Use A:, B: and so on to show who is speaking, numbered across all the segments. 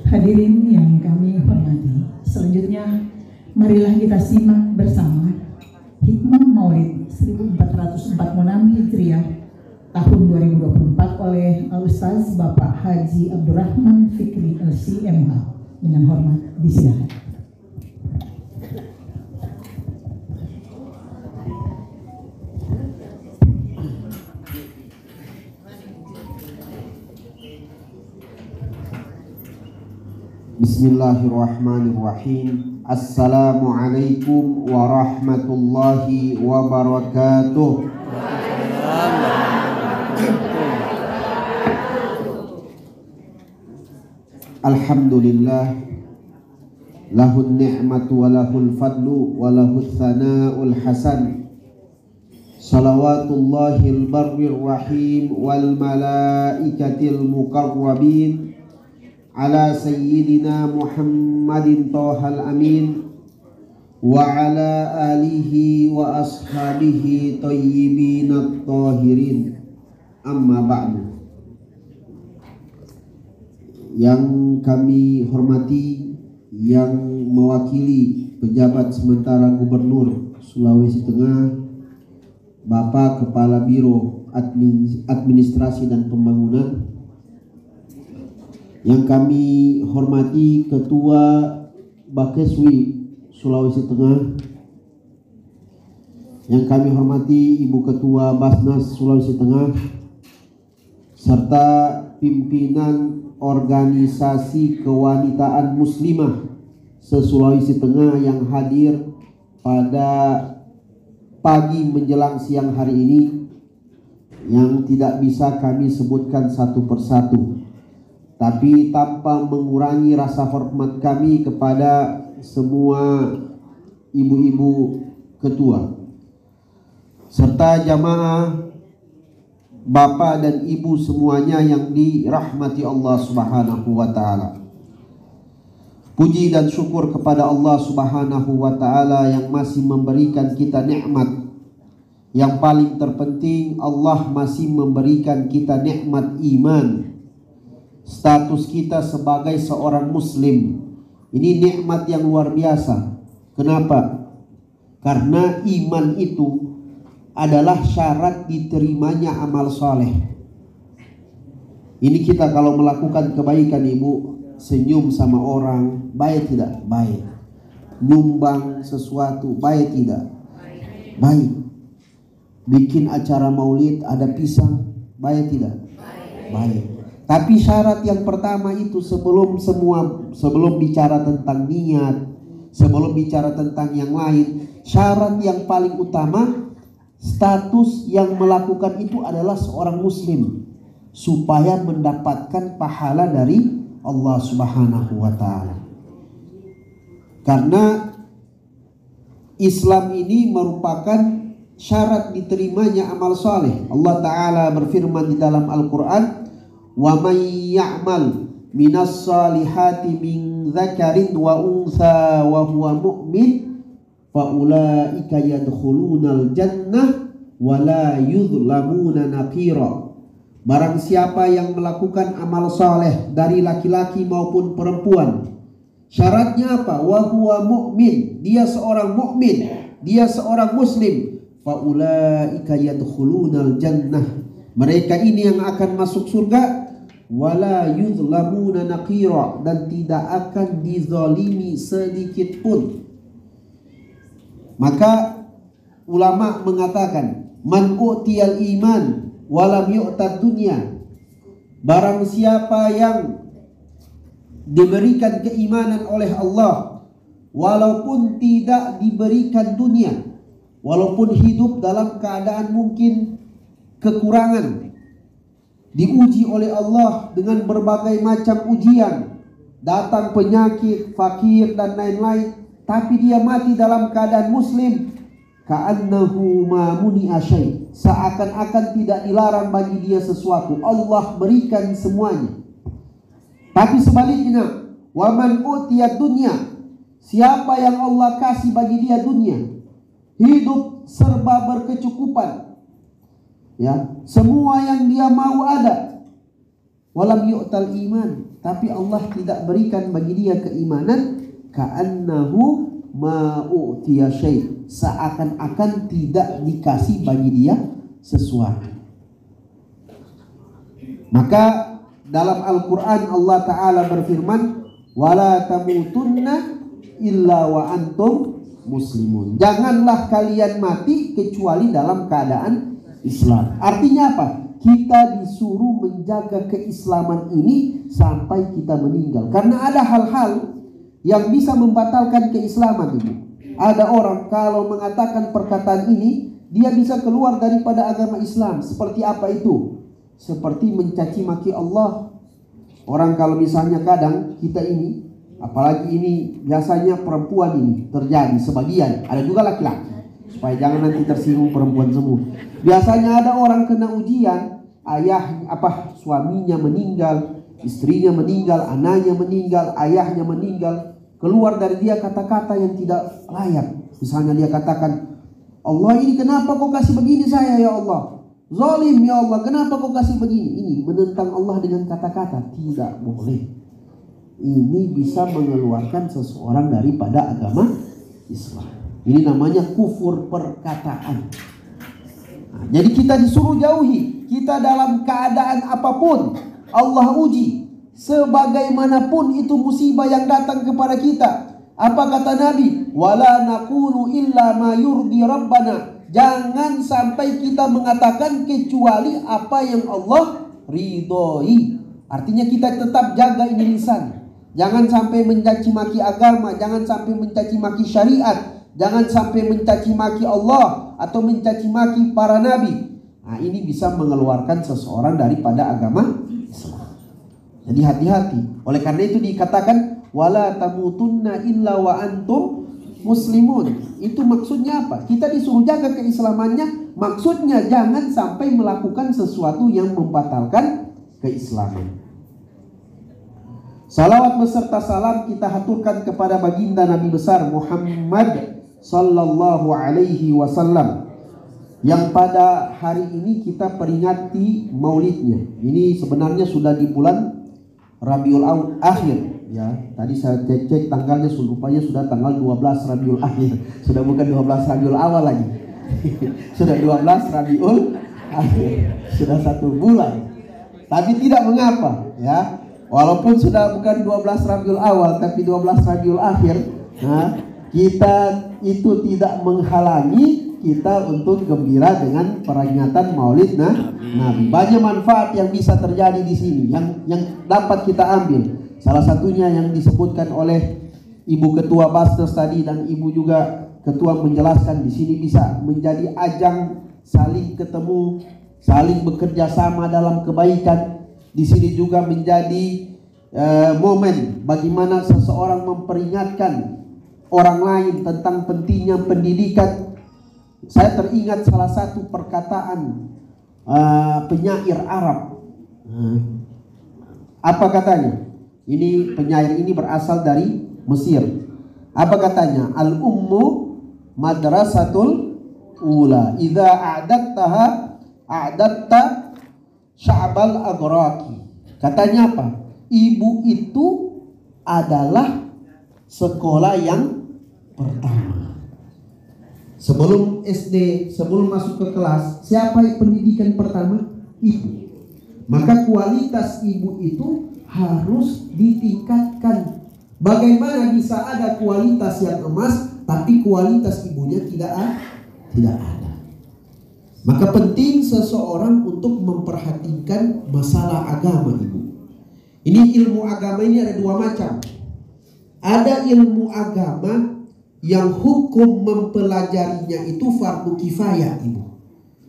A: Hadirin yang kami hormati, selanjutnya marilah kita simak bersama Hikmah Maulid 1446 Hijriah tahun 2024 oleh Al-Ustaz Bapak Haji Abdurrahman Fikri LC.MH. Dengan hormat disilakan.
B: Bismillahirrahmanirrahim. Assalamualaikum warahmatullahi wabarakatuh. Alhamdulillah, lahun ni'matu wa lahul fadlu wa lahul thana'ul hasan. Salawatullahil barrir rahim wal malaikatil muqarrabin ala sayyidina Muhammadin Thahal Amin wa ala alihi wa ashabihi tayyibinat tahirin. Amma ba'du. Yang kami hormati, yang mewakili pejabat sementara Gubernur Sulawesi Tengah, Bapak Kepala Biro Administrasi dan Pembangunan, yang kami hormati Ketua Bakeswi Sulawesi Tengah, yang kami hormati Ibu Ketua Basnas Sulawesi Tengah, serta pimpinan organisasi kewanitaan muslimah se-Sulawesi Tengah yang hadir pada pagi menjelang siang hari ini, yang tidak bisa kami sebutkan satu persatu, tapi tanpa mengurangi rasa hormat kami kepada semua ibu-ibu ketua serta jamaah, bapak dan ibu semuanya yang dirahmati Allah Subhanahu wa taala. Puji dan syukur kepada Allah Subhanahu wa taala yang masih memberikan kita nikmat. Yang paling terpenting, Allah masih memberikan kita nikmat iman. Status kita sebagai seorang muslim ini nikmat yang luar biasa. Kenapa? Karena iman itu adalah syarat diterimanya amal soleh. Ini kita kalau melakukan kebaikan, ibu, senyum sama orang, baik tidak? Baik. Nyumbang sesuatu, baik tidak? Baik. Bikin acara maulid ada pisang, baik tidak? Baik. Tapi syarat yang pertama itu sebelum bicara tentang niat, sebelum bicara tentang yang lain, syarat yang paling utama, status yang melakukan itu adalah seorang muslim, supaya mendapatkan pahala dari Allah Subhanahu wa taala. Karena Islam ini merupakan syarat diterimanya amal saleh. Allah taala berfirman di dalam Al-Qur'an, wa may ya'mal minas salihati min dzakarin wa untha wa huwa mu'min fa ulaika yadkhulunal jannah wa la yudlamuna naqira. Barang siapa yang melakukan amal saleh dari laki-laki maupun perempuan, syaratnya apa? Wa huwa mu'min, dia seorang mukmin, dia seorang muslim, fa ulaika yadkhulunal jannah, mereka ini yang akan masuk surga, wala yudlamuna naqira, dan tidak akan dizalimi sedikit pun. Maka ulama mengatakan, man u'tiyal iman walam yu'tad dunya, barang siapa yang diberikan keimanan oleh Allah walaupun tidak diberikan dunia, walaupun hidup dalam keadaan mungkin kekurangan, diuji oleh Allah dengan berbagai macam ujian, datang penyakit, fakir dan lain-lain, tapi dia mati dalam keadaan muslim, ka'annahu ma muni'a syai', seakan-akan tidak dilarang bagi dia sesuatu, Allah berikan semuanya. Tapi sebaliknya, wa man utiyad dunya, siapa yang Allah kasih bagi dia dunia, hidup serba berkecukupan, ya, semua yang dia mau ada, walam yu'tal iman, tapi Allah tidak berikan bagi dia keimanan, ka'annahu ma'u'tiya syai', seakan-akan tidak dikasih bagi dia sesuatu. Maka dalam Al-Quran Allah Ta'ala berfirman, wala tamutunna illa wa antum muslimun. Janganlah kalian mati kecuali dalam keadaan Islam. Artinya apa? Kita disuruh menjaga keislaman ini sampai kita meninggal. Karena ada hal-hal yang bisa membatalkan keislaman itu. Ada orang kalau mengatakan perkataan ini, dia bisa keluar daripada agama Islam. Seperti apa itu? Seperti mencaci maki Allah. Orang kalau misalnya kadang kita ini, apalagi ini biasanya perempuan ini terjadi sebagian, ada juga laki-laki, supaya jangan nanti tersinggung perempuan semua. Biasanya ada orang kena ujian, suaminya meninggal, istrinya meninggal, anaknya meninggal, ayahnya meninggal, keluar dari dia kata-kata yang tidak layak. Misalnya dia katakan, Allah ini kenapa kau kasih begini saya ya Allah? Zalim ya Allah, kenapa kau kasih begini? Ini menentang Allah dengan kata-kata, tidak boleh. Ini bisa mengeluarkan seseorang daripada agama Islam. Ini namanya kufur perkataan. Nah, jadi kita disuruh jauhi. Kita dalam keadaan apapun Allah uji. Sebagaimanapun itu musibah yang datang kepada kita. Apa kata Nabi? Wala naqulu illa ma yurdi rabbana. Jangan sampai kita mengatakan kecuali apa yang Allah ridhoi. Artinya kita tetap jaga ini lisan. Jangan sampai mencaci maki agama, jangan sampai mencaci maki syariat, jangan sampai mencaci maki Allah atau mencaci maki para nabi. Nah, ini bisa mengeluarkan seseorang daripada agama Islam. Jadi hati-hati. Oleh karena itu dikatakan wala tamutunna illa wa antum muslimun. Itu maksudnya apa? Kita disuruh jaga keislamannya. Maksudnya jangan sampai melakukan sesuatu yang membatalkan keislaman. Salawat beserta salam kita haturkan kepada baginda Nabi besar Muhammad sallallahu alaihi wasallam, yang pada hari ini kita peringati maulidnya. Ini sebenarnya sudah di bulan Rabiul Akhir ya. Tadi saya cek tanggalnya, rupanya sudah tanggal 12 Rabiul Akhir. Sudah bukan 12 Rabiul Awal lagi. Sudah 12 Rabiul Akhir. Sudah 1 bulan. Tapi tidak mengapa ya. Walaupun sudah bukan 12 Rabiul Awal tapi 12 Rabiul Akhir, nah, kita itu tidak menghalangi kita untuk gembira dengan peringatan Maulid Nabi. Banyak manfaat yang bisa terjadi di sini yang dapat kita ambil. Salah satunya yang disebutkan oleh Ibu Ketua Basnas tadi dan Ibu juga Ketua menjelaskan, di sini bisa menjadi ajang saling ketemu, saling bekerja sama dalam kebaikan. Di sini juga menjadi momen bagaimana seseorang memperingatkan orang lain tentang pentingnya pendidikan. Saya teringat salah satu perkataan penyair Arab. Apa katanya? Ini penyair ini berasal dari Mesir. Apa katanya? Al-ummu madrasatul ula. Idza a'dattaha a'datta sya'bal agraki. Katanya apa? Ibu itu adalah sekolah yang pertama. Sebelum SD, sebelum masuk ke kelas, siapa yang pendidikan pertama? Ibu. Maka kualitas ibu itu harus ditingkatkan. Bagaimana bisa ada kualitas yang emas tapi kualitas ibunya tidak ada? Maka penting seseorang untuk memperhatikan masalah agama ibu. Ini ilmu agama ini ada 2 macam. Ada ilmu agama yang hukum mempelajarinya itu fardu kifayah ibu.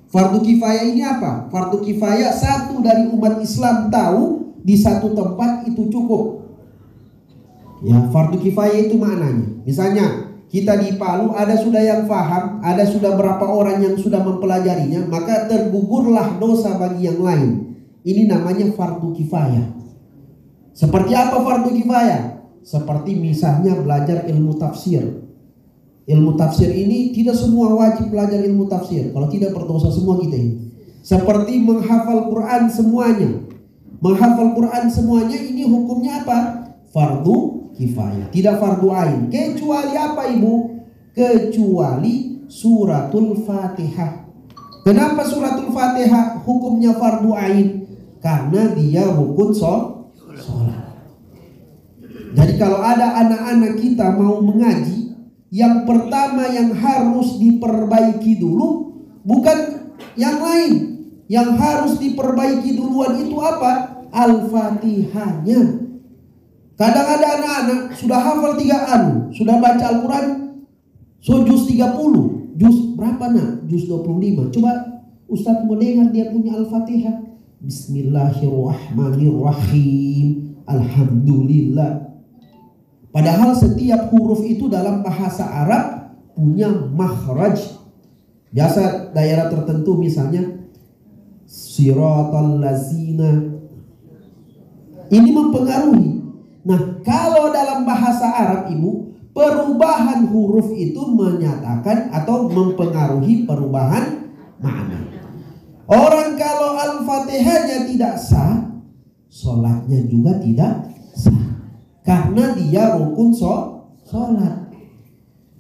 B: Fardu kifayah ini apa? Fardu kifayah satu dari umat Islam tahu di satu tempat itu cukup. Ya, fardu kifayah itu maknanya. Misalnya kita di Palu ada sudah yang paham, ada sudah berapa orang yang sudah mempelajarinya, maka tergugurlah dosa bagi yang lain. Ini namanya fardu kifayah. Seperti apa fardu kifayah? Seperti misalnya belajar ilmu tafsir. Ilmu tafsir ini tidak semua wajib belajar ilmu tafsir. Kalau tidak berdosa semua kita ini. Seperti menghafal Quran semuanya. menghafal Quran semuanya, ini hukumnya apa? Fardu kifayah, tidak fardu ain. Kecuali apa Ibu? Kecuali suratul Fatihah. Kenapa suratul Fatihah hukumnya fardu ain? Karena dia rukun sholat. Jadi kalau ada anak-anak kita mau mengaji, yang pertama yang harus diperbaiki dulu bukan yang lain. Yang harus diperbaiki duluan itu apa? Al-Fatihahnya. Kadang ada anak-anak sudah hafal 3 sudah baca Al-Quran juz 30, juz berapa nak? Juz 25. Coba Ustadz mau dengar dia punya Al-Fatihah. Bismillahirrahmanirrahim. Alhamdulillah. Padahal setiap huruf itu dalam bahasa Arab punya makhraj. Biasa daerah tertentu misalnya siratal lazina. Ini mempengaruhi. Nah, kalau dalam bahasa Arab Ibu, perubahan huruf itu menyatakan atau mempengaruhi perubahan makna. Orang kalau Al-Fatihahnya tidak sah, sholatnya juga tidak sah. Karena dia rukun sholat.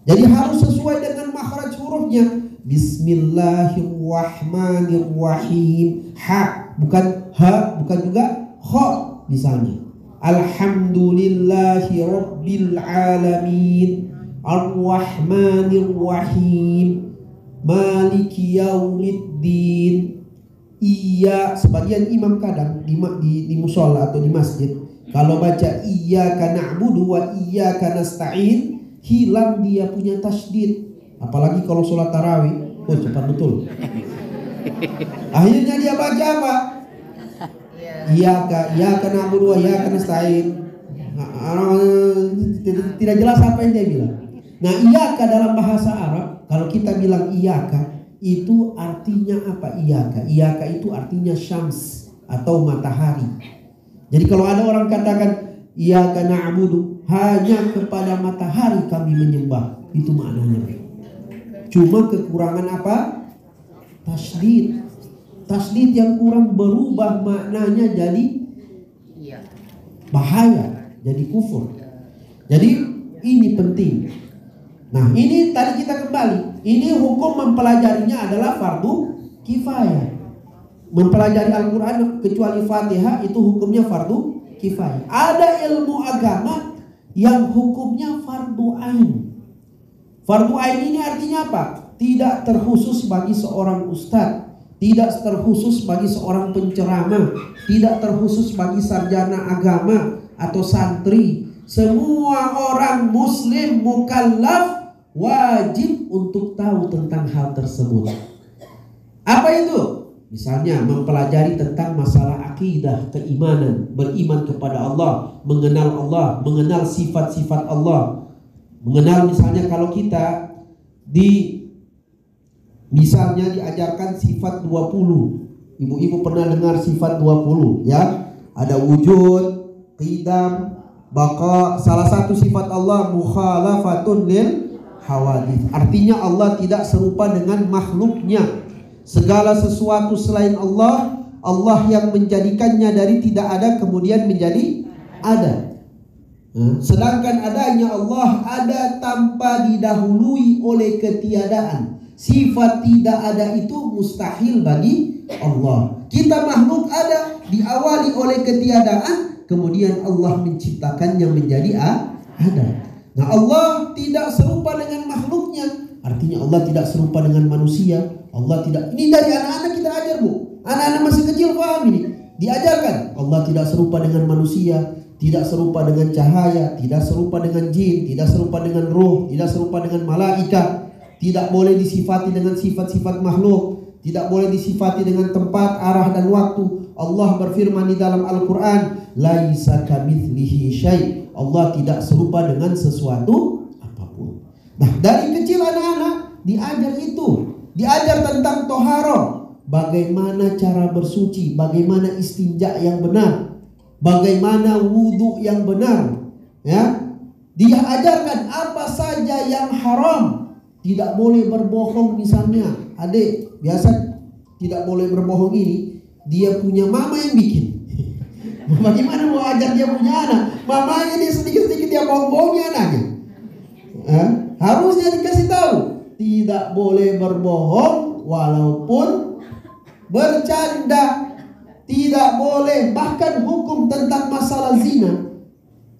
B: Jadi harus sesuai dengan makhraj hurufnya. Bismillahirrahmanirrahim. Ha, bukan ha, bukan juga kha misalnya. Alhamdulillahi rabbil alamin. Ar-Rahmanir-Rahim. Maliki yaumiddin. Iya, sebagian imam kadang di musola atau di masjid, kalau baca iyyaka na'budu wa iyyaka nasta'in, hilang dia punya tasydid. Apalagi kalau sholat tarawih, oh cepat betul. Akhirnya dia baca apa? Iyyaka na'budu wa iyyaka nasta'in. Tidak jelas apa yang dia bilang. Nah, iyyaka dalam bahasa Arab, kalau kita bilang iyyaka, itu artinya apa? Iyyaka itu artinya syams atau matahari. Jadi kalau ada orang katakan iyyaka na'budu, hanya kepada matahari kami menyembah, itu maknanya. Cuma kekurangan apa? Tasydid. Tasydid yang kurang berubah maknanya jadi bahaya, jadi kufur. Jadi ini penting. Nah, ini tadi kita kembali. Ini hukum mempelajarinya adalah fardu kifayah. Mempelajari Al-Quran kecuali Fatihah itu hukumnya fardu kifayah. Ada ilmu agama yang hukumnya fardu ain. Fardu ain ini artinya apa? Tidak terkhusus bagi seorang ustadz, tidak terkhusus bagi seorang penceramah, tidak terkhusus bagi sarjana agama atau santri. Semua orang muslim mukallaf wajib untuk tahu tentang hal tersebut. Apa itu? Misalnya mempelajari tentang masalah akidah, keimanan, beriman kepada Allah, mengenal sifat-sifat Allah. Mengenal misalnya kalau kita misalnya diajarkan sifat 20. Ibu-ibu pernah dengar sifat 20 ya? Ada wujud, qidam, baqa. Salah satu sifat Allah mukhalafatun lil hawadits. Artinya Allah tidak serupa dengan makhluknya. Segala sesuatu selain Allah, Allah yang menjadikannya dari tidak ada kemudian menjadi ada. Sedangkan adanya Allah ada tanpa didahului oleh ketiadaan. Sifat tidak ada itu mustahil bagi Allah. Kita makhluk ada diawali oleh ketiadaan, kemudian Allah menciptakannya menjadi ada. Nah, Allah tidak serupa dengan makhluknya. Artinya Allah tidak serupa dengan manusia. Allah tidak. Ini dari anak-anak kita ajar, Bu. Anak-anak masih kecil paham ini. Diajarkan Allah tidak serupa dengan manusia, tidak serupa dengan cahaya, tidak serupa dengan jin, tidak serupa dengan roh, tidak serupa dengan malaikat, tidak boleh disifati dengan sifat-sifat makhluk, tidak boleh disifati dengan tempat, arah dan waktu. Allah berfirman di dalam Al-Quran, laisa kamitslihi syai'. Allah tidak serupa dengan sesuatu apapun. Nah, dari kecil anak-anak diajar itu, diajar tentang toharoh, bagaimana cara bersuci, bagaimana istinja yang benar, bagaimana wudhu yang benar, ya. Dia ajarkan apa saja yang haram, tidak boleh berbohong. Misalnya adik biasa tidak boleh berbohong, ini dia punya mama yang bikin. Bagaimana mau ajar dia punya anak? Mamanya dia sedikit-sedikit dia bohong-bohongi anaknya. Harusnya dikasih tahu, tidak boleh berbohong walaupun bercanda. Tidak boleh, bahkan hukum tentang masalah zina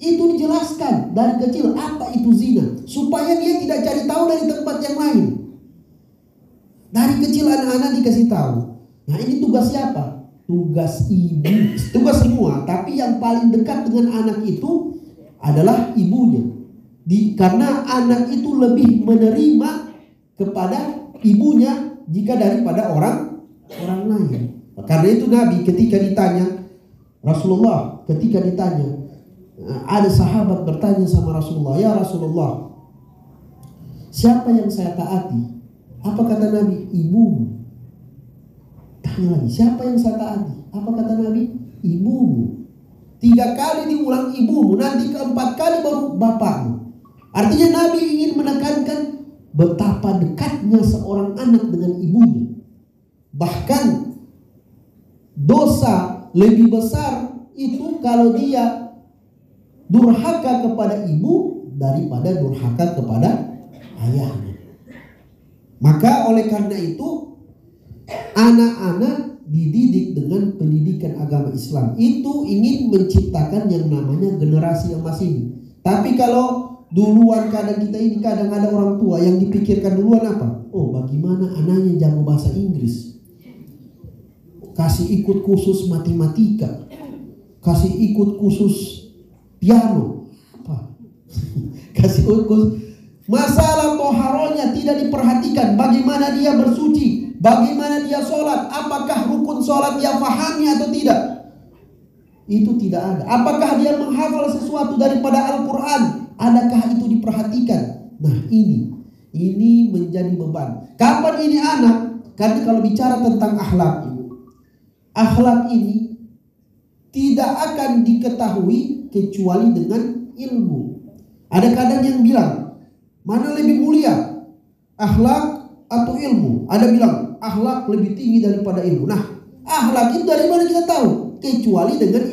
B: itu dijelaskan dari kecil apa itu zina, supaya dia tidak cari tahu dari tempat yang lain. Dari kecil anak-anak dikasih tahu. Nah, ini tugas siapa? Tugas ibu, tugas semua. Tapi yang paling dekat dengan anak itu adalah ibunya. Karena anak itu lebih menerima kepada ibunya jika daripada orang lain. Karena itu Nabi ketika ditanya, Rasulullah ketika ditanya, ada sahabat bertanya sama Rasulullah, ya Rasulullah, siapa yang saya taati? Apa kata Nabi? Ibumu. Tanya lagi, siapa yang saya taati? Apa kata Nabi? Ibumu. 3 kali diulang ibumu, nanti keempat kali baru bapakmu. Artinya Nabi ingin menekankan betapa dekatnya seorang anak dengan ibunya. Bahkan dosa lebih besar itu kalau dia durhaka kepada ibu daripada durhaka kepada ayahnya. Maka oleh karena itu anak-anak dididik dengan pendidikan agama Islam itu ingin menciptakan yang namanya generasi emas ini. Tapi kalau duluan kadang ada orang tua yang dipikirkan duluan apa? Oh, bagaimana anaknya jago bahasa Inggris, kasih ikut kursus matematika, kasih ikut kursus piano, apa? Kasih ikut kursus. Masalah toharonya tidak diperhatikan. Bagaimana dia bersuci, bagaimana dia sholat, apakah rukun sholat dia pahami atau tidak, itu tidak ada. Apakah dia menghafal sesuatu daripada Al-Quran, adakah itu diperhatikan? Nah, ini menjadi beban. Kapan ini anak? Karena kalau bicara tentang akhlak, akhlak ini tidak akan diketahui kecuali dengan ilmu. Ada kadang yang bilang, mana lebih mulia, akhlak atau ilmu? Ada bilang, akhlak lebih tinggi daripada ilmu. Nah, akhlak itu dari mana kita tahu? Kecuali dengan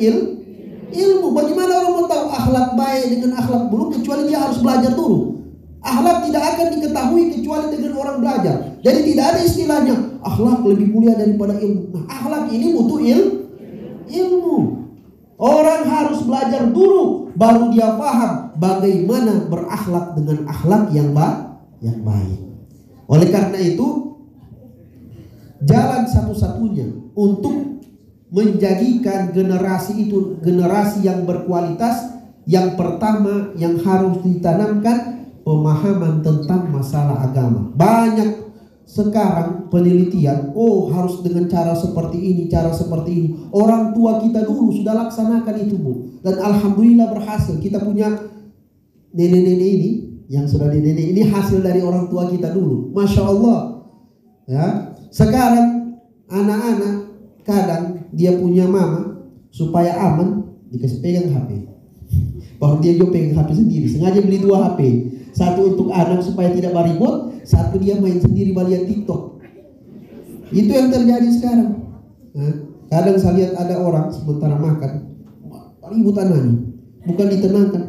B: ilmu. Bagaimana orang mau tahu akhlak baik dengan akhlak buruk kecuali dia harus belajar dulu? Akhlak tidak akan diketahui kecuali dengan orang belajar. Jadi tidak ada istilahnya akhlak lebih mulia daripada ilmu. Nah, akhlak ini butuh ilmu. Orang harus belajar dulu baru dia paham bagaimana berakhlak dengan akhlak yang baik. Oleh karena itu, jalan satu-satunya untuk menjadikan generasi itu generasi yang berkualitas, yang pertama yang harus ditanamkan pemahaman tentang masalah agama. Banyak sekarang penelitian, harus dengan cara seperti ini, cara seperti ini. Orang tua kita dulu sudah laksanakan itu, Bu. Dan alhamdulillah berhasil. Kita punya nenek-nenek ini, yang sudah nenek ini hasil dari orang tua kita dulu. Masya Allah. Ya. Sekarang anak-anak kadang dia punya mama, supaya aman dikasih pegang HP. Baru dia juga pegang HP sendiri. Sengaja beli 2 HP. Satu untuk anak supaya tidak beribut, satu dia main sendiri balian TikTok. Itu yang terjadi sekarang. Kadang saya lihat ada orang sementara makan, ribut anaknya, bukan ditenangkan,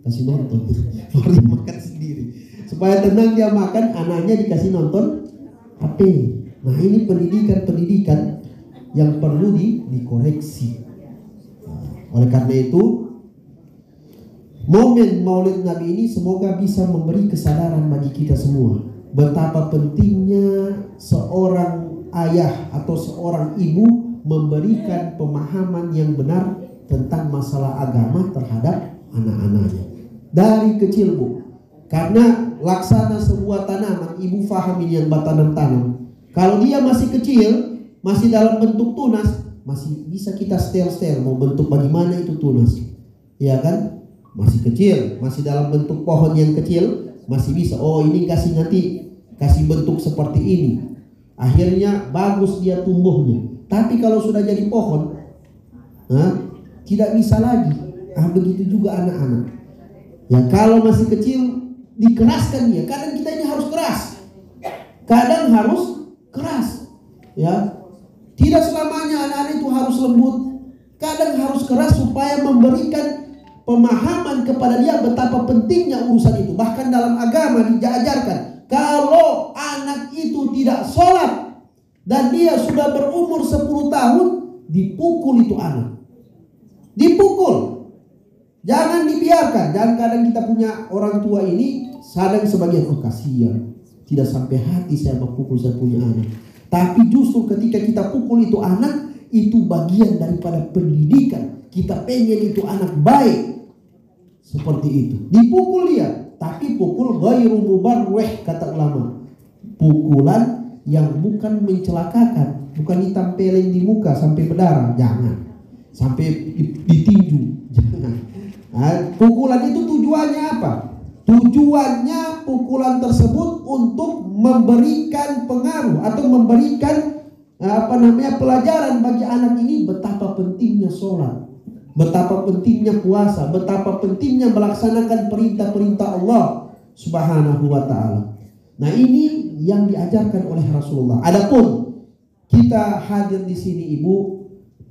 B: kasih nonton, baru dia makan sendiri. Supaya tenang dia makan, anaknya dikasih nonton HP. Nah, ini pendidikan yang perlu dikoreksi. Oleh karena itu, momen Maulid Nabi ini semoga bisa memberi kesadaran bagi kita semua betapa pentingnya seorang ayah atau seorang ibu memberikan pemahaman yang benar tentang masalah agama terhadap anak-anaknya dari kecil, Bu. Karena laksana sebuah tanaman, ibu faham ini yang tanam. Kalau dia masih kecil, masih dalam bentuk tunas, masih bisa kita setel mau bentuk bagaimana itu tunas, ya kan? Masih kecil, masih dalam bentuk pohon yang kecil, masih bisa. Ini kasih bentuk seperti ini. Akhirnya bagus dia tumbuhnya. Tapi kalau sudah jadi pohon, tidak bisa lagi. Begitu juga anak-anak. Ya, kalau masih kecil dikeraskan dia. Kadang kita ini harus keras. Kadang harus keras. Ya, tidak selamanya anak-anak itu harus lembut. kadang harus keras supaya memberikan pemahaman kepada dia betapa pentingnya urusan itu. Bahkan dalam agama diajarkan, kalau anak itu tidak sholat dan dia sudah berumur 10 tahun, dipukul itu anak. Dipukul. Jangan dibiarkan. Dan kadang kita punya orang tua ini sadar sebagian, oh kasihan, tidak sampai hati saya memukul saya punya anak. Tapi justru ketika kita pukul itu anak, itu bagian daripada pendidikan. Kita pengen itu anak baik. Seperti itu. Dipukul dia, tapi pukul ghairu mubarrih, kata ulama. Pukulan yang bukan mencelakakan, bukan ditempelin di muka sampai berdarah, jangan. Sampai ditinju, jangan. Nah, pukulan itu tujuannya apa? Tujuannya pukulan tersebut untuk memberikan pengaruh atau memberikan pelajaran bagi anak ini betapa pentingnya sholat, betapa pentingnya puasa, betapa pentingnya melaksanakan perintah-perintah Allah Subhanahu wa ta'ala. Nah, ini yang diajarkan oleh Rasulullah. Adapun kita hadir di sini, Ibu,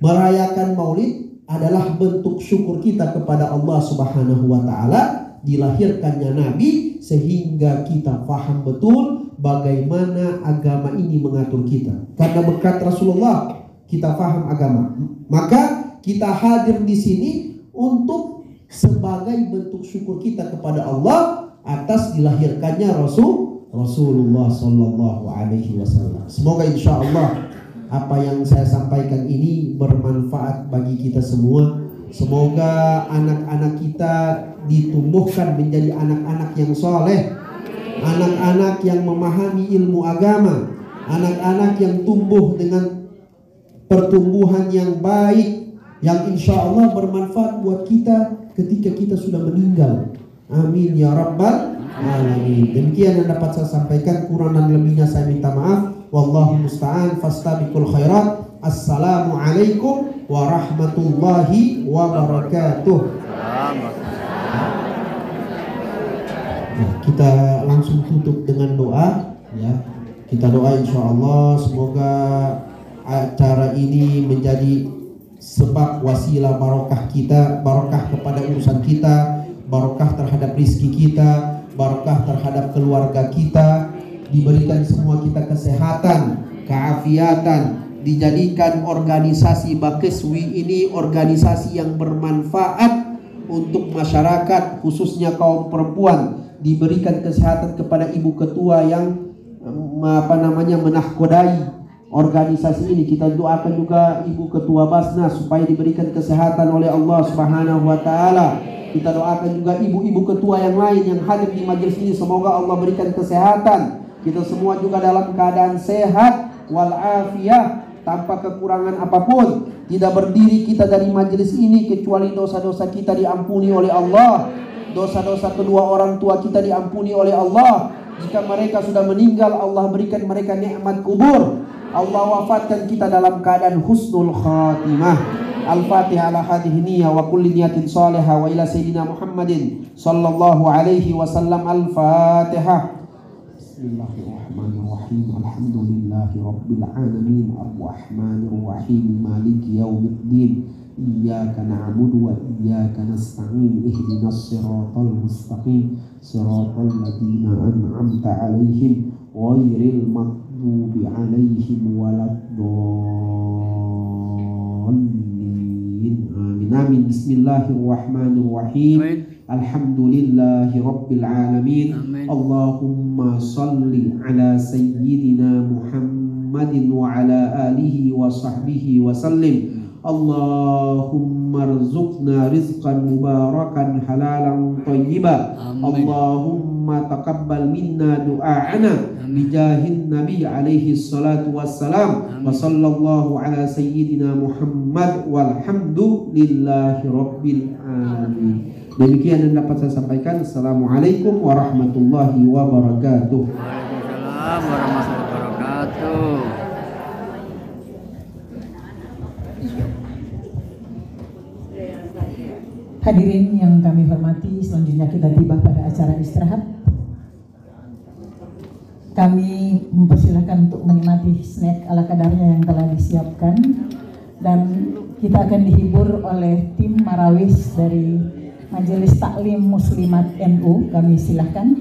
B: merayakan Maulid adalah bentuk syukur kita kepada Allah Subhanahu wa ta'ala dilahirkannya Nabi, sehingga kita paham betul bagaimana agama ini mengatur kita. Karena berkat Rasulullah kita paham agama. Maka kita hadir di sini untuk sebagai bentuk syukur kita kepada Allah atas dilahirkannya Rasulullah Sallallahu Alaihi Wasallam. Semoga insya Allah apa yang saya sampaikan ini bermanfaat bagi kita semua. Semoga anak-anak kita ditumbuhkan menjadi anak-anak yang soleh, anak-anak yang memahami ilmu agama, anak-anak yang tumbuh dengan pertumbuhan yang baik, yang insya Allah bermanfaat buat kita ketika kita sudah meninggal. Amin ya rabbal alamin. Demikian yang dapat saya sampaikan, kurang dan lebihnya saya minta maaf. Wallahu musta'an, fastabiqul khairat. Assalamualaikum warahmatullahi wabarakatuh. Nah, kita langsung tutup dengan doa, ya. Kita doa insya Allah semoga acara ini menjadi sebab wasilah barokah kita, barokah kepada urusan kita, barokah terhadap rizki kita, barokah terhadap keluarga kita, diberikan semua kita kesehatan, keafiatan, dijadikan organisasi Bakeswi ini organisasi yang bermanfaat untuk masyarakat, khususnya kaum perempuan, diberikan kesehatan kepada ibu ketua yang menahkodai organisasi ini. Kita doakan juga ibu ketua Basnas supaya diberikan kesehatan oleh Allah Subhanahu wa taala. Kita doakan juga ibu-ibu ketua yang lain yang hadir di majelis ini, semoga Allah berikan kesehatan. Kita semua juga dalam keadaan sehat walafiat, tanpa kekurangan apapun. Tidak berdiri kita dari majelis ini kecuali dosa-dosa kita diampuni oleh Allah, dosa-dosa kedua orang tua kita diampuni oleh Allah. Jika mereka sudah meninggal, Allah berikan mereka nikmat kubur. Allah wafatkan kita dalam keadaan husnul khatimah. Al-Fatihah ala hadhihi niyyah wa kulli niyatin salihah wa ila sayyidina Muhammadin sallallahu alaihi wasallam. Al-Fatihah. Bismillahirrahmanirrahim. Alhamdulillahi rabbil alamin, arrahmanir rahim, maliki yaumiddin. Iyyaka na'budu wa iyyaka nasta'in. Ihdinas siratal mustaqim, siratal ladzina an'amta 'alaihim ghairil maghdubi 'alaihim waladdallin. Amin. Amin. Bismillahirrahmanirrahim. Alhamdulillahi rabbil alamin. Allahumma salli ala sayyidina Muhammadin wa ala alihi wa sahbihi wa sallim. Allahumma rzuqna rizqan mubarakan halalan tayyiba. Allahumma taqabbal minna du'a'ana bijahin nabi alaihi salatu wassalam. Wa sallallahu ala sayyidina Muhammad walhamdulillahi rabbil alamin. Demikian yang dapat saya sampaikan. Assalamualaikum warahmatullahi wabarakatuh.
C: Waalaikumsalam warahmatullahi wabarakatuh.
A: Hadirin yang kami hormati, selanjutnya kita tiba pada acara istirahat. Kami mempersilahkan untuk menikmati snack ala kadarnya yang telah disiapkan. dan kita akan dihibur oleh tim Marawis dari Majelis Taklim Muslimat NU. Kami silahkan.